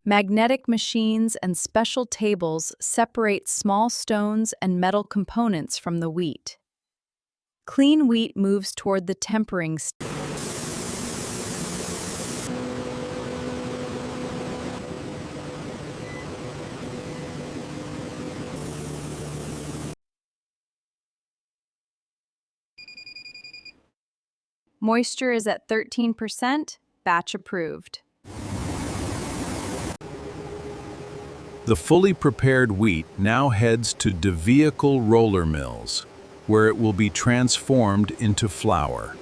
Magnetic machines and special tables separate small stones and metal components from the wheat. Clean wheat moves toward the tempering stage. Moisture is at 13%, batch approved. The fully prepared wheat now heads to vehicle roller mills, where it will be transformed into flour.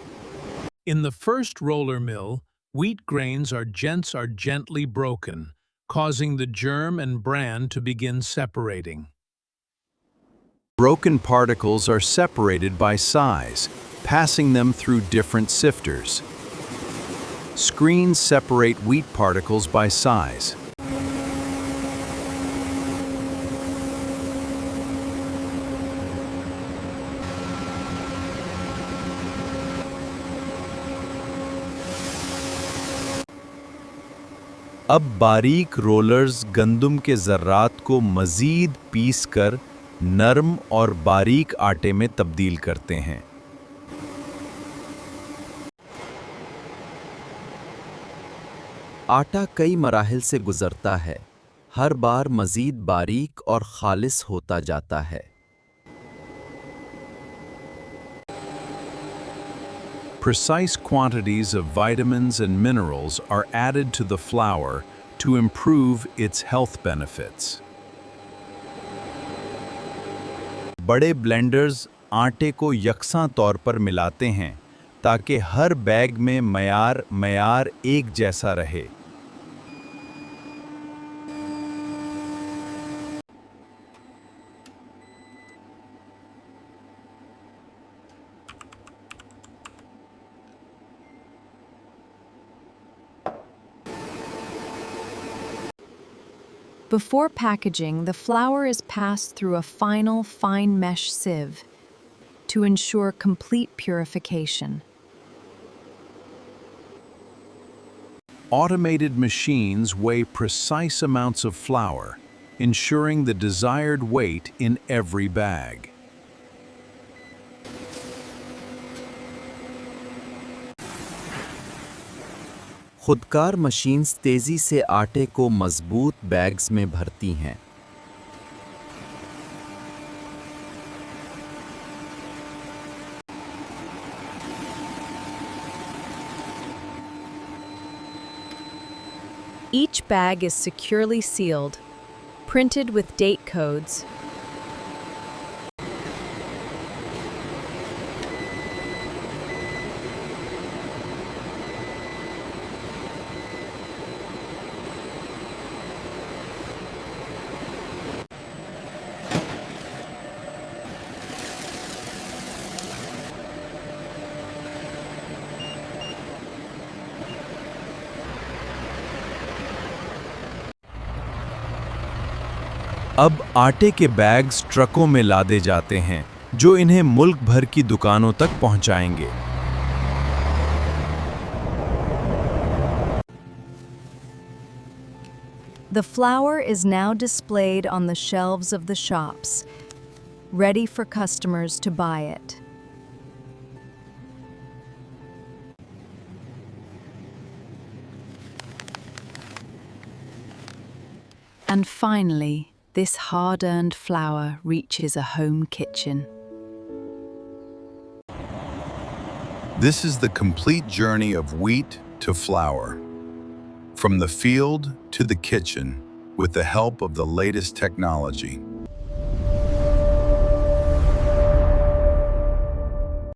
In the first roller mill, wheat grains are gently broken, causing the germ and bran to begin separating. Broken particles are separated by size, passing them through different sifters. Screens separate wheat particles by size. अब बारीक rollers गंदम के ज़र्रात को मज़ीद piece कर नरम और बारीक आटे में तब्दील करते हैं। आटा कई मराहिल से गुजरता है, हर बार मज़ीद बारीक और खालिस होता जाता है। Precise quantities of vitamins and minerals are added to the flour to improve its health benefits. बड़े ब्लेंडर्स आटे को यकसां तौर पर मिलाते हैं ताकि हर बैग में मयार एक जैसा रहे। Before packaging, the flour is passed through a final fine mesh sieve to ensure complete purification. Automated machines weigh precise amounts of flour, ensuring the desired weight in every bag. खुदकार machines तेज़ी से आटे को मज़बूत bags में भरती हैं। Each bag is securely sealed, printed with date codes. अब आटे के बैग्स ट्रकों में लादे जाते हैं, जो इन्हें मुल्क भर की दुकानों तक पहुंचाएंगे। The flour is now displayed on the shelves of the shops, ready for customers to buy it. And finally, this hard-earned flour reaches a home kitchen. This is the complete journey of wheat to flour. From the field to the kitchen, with the help of the latest technology.